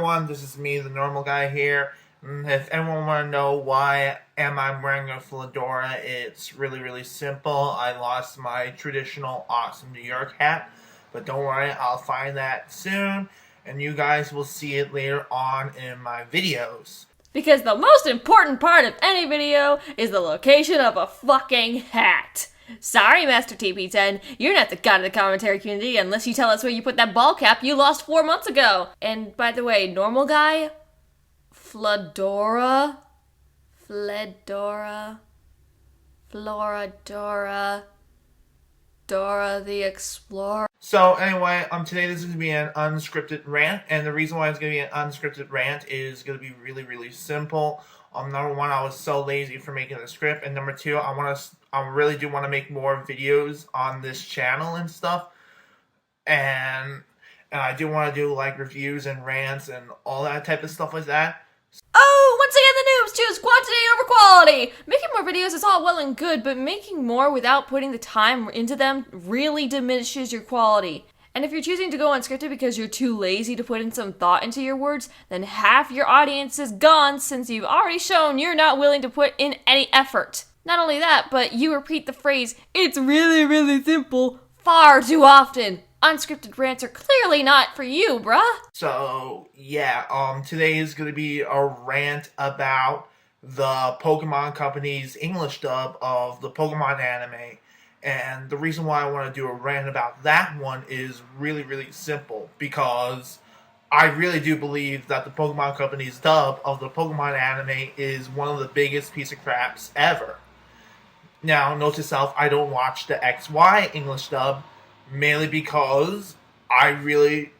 everyone, this is me, the normal guy here. If anyone want to know why am I wearing a fedora, it's really simple. I lost my traditional awesome New York hat, but don't worry, I'll find that soon, and you guys will see it later on in my videos. Because the most important part of any video is the location of a fucking hat. Sorry, Master TP10, you're not the god of the commentary community unless you tell us where you put that ball cap you lost 4 months ago. And by the way, normal guy? Floradora? Floradora? Dora the Explorer? So anyway, today this is going to be an unscripted rant, and the reason why it's going to be an unscripted rant is going to be really simple. Number one, I was so lazy for making the script, and number two, I really do want to make more videos on this channel and stuff, and I do want to do like reviews and rants and all that type of stuff like that. Oh, once again the noobs choose quantity over quality! Making more videos is all well and good, but making more without putting the time into them really diminishes your quality. And if you're choosing to go unscripted because you're too lazy to put in some thought into your words, then half your audience is gone since you've already shown you're not willing to put in any effort. Not only that, but you repeat the phrase, "It's really simple," far too often. Unscripted rants are clearly not for you, bruh. So, yeah, today is going to be a rant about the Pokemon Company's English dub of the Pokemon anime. And the reason why I want to do a rant about that one is really simple. Because I really do believe that the Pokemon Company's dub of the Pokemon anime is one of the biggest piece of craps ever. Now, note to self, I don't watch the XY English dub, mainly because I really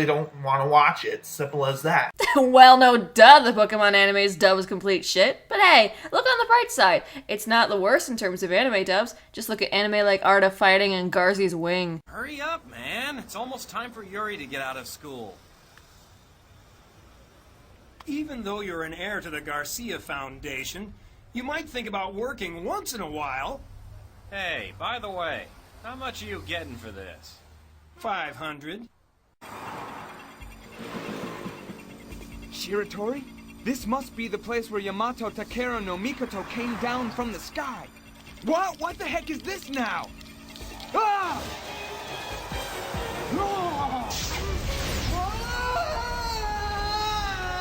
don't want to watch it. Simple as that. Well, no duh, the Pokemon anime's dub was complete shit. But hey, look on the bright side. It's not the worst in terms of anime dubs. Just look at anime like Art of Fighting and Garzy's Wing. Hurry up, man. It's almost time for Yuri to get out of school. Even though you're an heir to the Garcia Foundation, you might think about working once in a while. Hey, by the way, how much are you getting for this? 500. Shiratori? This must be the place where Yamato Takeru no Mikoto came down from the sky. What? What the heck is this now? Ah!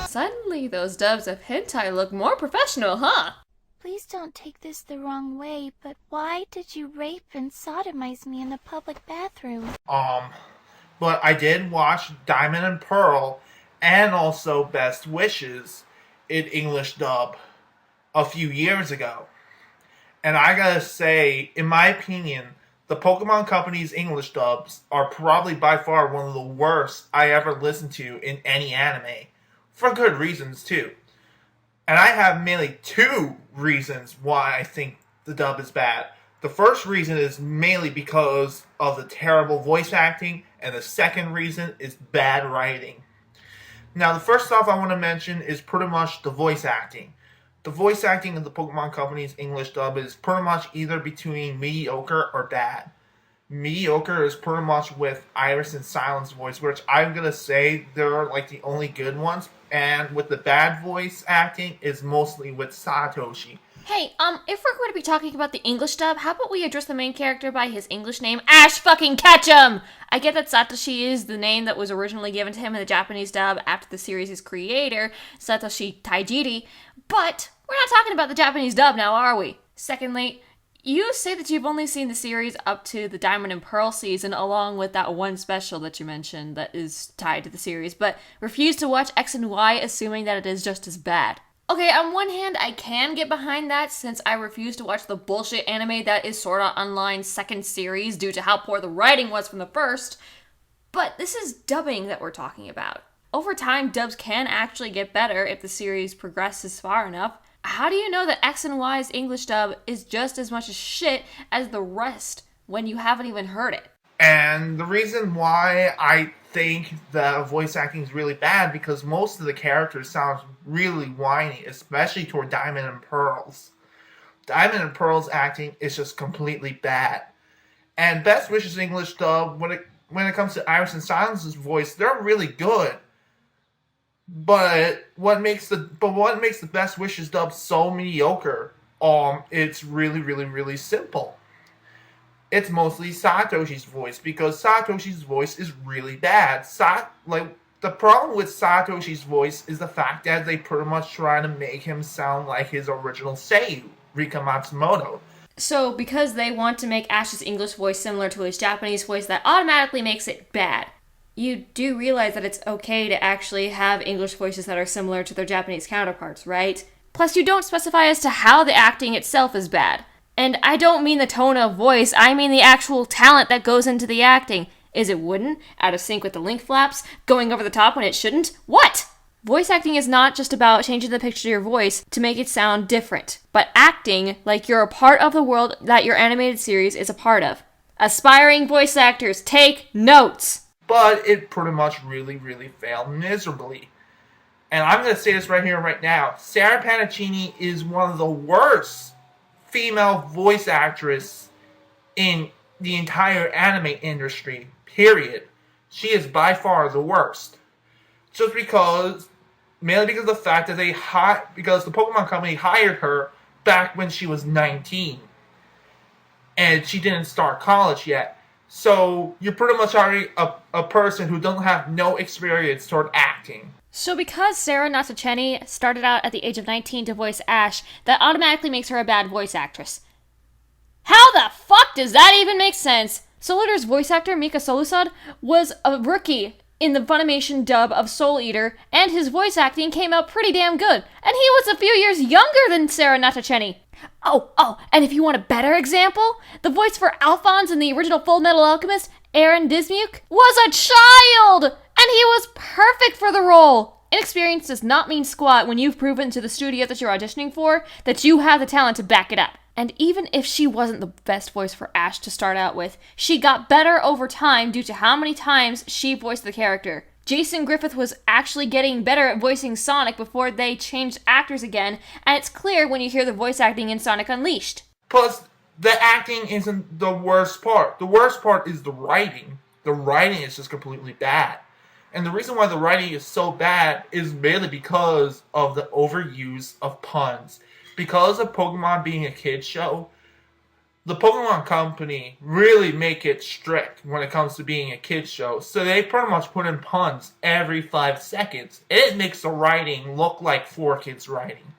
Suddenly, those dubs of hentai look more professional, huh? Please don't take this the wrong way, but why did you rape and sodomize me in the public bathroom? But I did watch Diamond and Pearl and also Best Wishes in English dub a few years ago. And I gotta say, in my opinion, the Pokemon Company's English dubs are probably by far one of the worst I ever listened to in any anime. For good reasons, too. And I have mainly two reasons why I think the dub is bad. The first reason is mainly because of the terrible voice acting, and the second reason is bad writing. Now, the first stuff I want to mention is pretty much the voice acting. The voice acting of the Pokemon Company's English dub is pretty much either between mediocre or bad. Mediocre is pretty much with Iris and Silent's voice, which I'm going to say they're like the only good ones. And with the bad voice acting is mostly with Satoshi. Hey, if we're going to be talking about the English dub, how about we address the main character by his English name, Ash fucking Ketchum! I get that Satoshi is the name that was originally given to him in the Japanese dub after the series' creator, Satoshi Taijiri, but we're not talking about the Japanese dub now, are we? Secondly, you say that you've only seen the series up to the Diamond and Pearl season, along with that one special that you mentioned that is tied to the series, but refuse to watch X and Y, assuming that it is just as bad. Okay, on one hand, I can get behind that since I refuse to watch the bullshit anime that is Sword Art Online's second series due to how poor the writing was from the first, but this is dubbing that we're talking about. Over time, dubs can actually get better if the series progresses far enough. How do you know that X and Y's English dub is just as much as shit as the rest when you haven't even heard it? And the reason why I think the voice acting is really bad because most of the characters sound really whiny, especially toward Diamond and Pearl's. Diamond and Pearl's acting is just completely bad. And Best Wishes English dub, when it comes to Iris and Silence's voice, they're really good. But what makes the Best Wishes dub so mediocre? It's really simple. It's mostly Satoshi's voice, because Satoshi's voice is really bad. The problem with Satoshi's voice is the fact that they pretty much try to make him sound like his original Seiyu, Rika Matsumoto. So, because they want to make Ash's English voice similar to his Japanese voice, that automatically makes it bad. You do realize that it's okay to actually have English voices that are similar to their Japanese counterparts, right? Plus, you don't specify as to how the acting itself is bad. And I don't mean the tone of voice, I mean the actual talent that goes into the acting. Is it wooden, out of sync with the link flaps, going over the top when it shouldn't? What? Voice acting is not just about changing the pitch of your voice to make it sound different, but acting like you're a part of the world that your animated series is a part of. Aspiring voice actors, take notes! But it pretty much really failed miserably. And I'm going to say this right here, right now. Sarah Panicini is one of the worst female voice actresses in the entire anime industry, period. She is by far the worst. Just mainly because of the fact that because the Pokemon Company hired her back when she was 19. And she didn't start college yet. So you're pretty much already a person who doesn't have no experience toward acting. So because Sarah Natacheni started out at the age of 19 to voice Ash, that automatically makes her a bad voice actress. How the fuck does that even make sense? Soul Eater's voice actor, Mika Solusad, was a rookie in the Funimation dub of Soul Eater, and his voice acting came out pretty damn good. And he was a few years younger than Sarah Natacheni. Oh, and if you want a better example, the voice for Alphonse in the original Full Metal Alchemist, Aaron Dismuke, was a child! And he was perfect for the role! Inexperience does not mean squat when you've proven to the studio that you're auditioning for that you have the talent to back it up. And even if she wasn't the best voice for Ash to start out with, she got better over time due to how many times she voiced the character. Jason Griffith was actually getting better at voicing Sonic before they changed actors again, and it's clear when you hear the voice acting in Sonic Unleashed. Plus, the acting isn't the worst part. The worst part is the writing. The writing is just completely bad. And the reason why the writing is so bad is mainly because of the overuse of puns. Because of Pokemon being a kid's show, the Pokemon Company really make it strict when it comes to being a kid's show. So they pretty much put in puns every 5 seconds. It makes the writing look like 4 kids writing.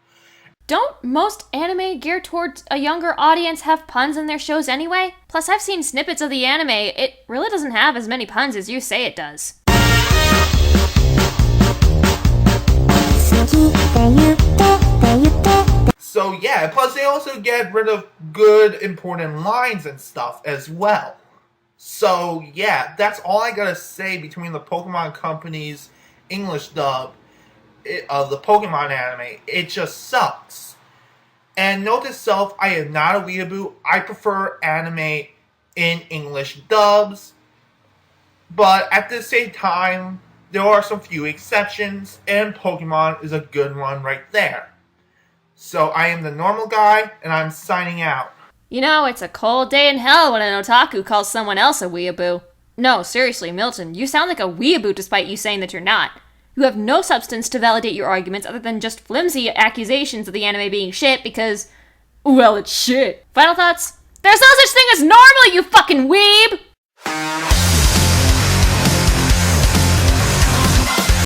Don't most anime geared towards a younger audience have puns in their shows anyway? Plus, I've seen snippets of the anime. It really doesn't have as many puns as you say it does. So yeah, plus they also get rid of good, important lines and stuff as well. So yeah, that's all I gotta say between the Pokemon Company's English dub of the Pokemon anime. It just sucks. And note to self, I am not a weeaboo. I prefer anime in English dubs. But at the same time, there are some few exceptions, and Pokemon is a good one right there. So I am the normal guy, and I'm signing out. You know, it's a cold day in hell when an otaku calls someone else a weeaboo. No, seriously, Milton, you sound like a weeaboo despite you saying that you're not. You have no substance to validate your arguments other than just flimsy accusations of the anime being shit because, well, it's shit. Final thoughts? There's no such thing as normal, you fucking weeb!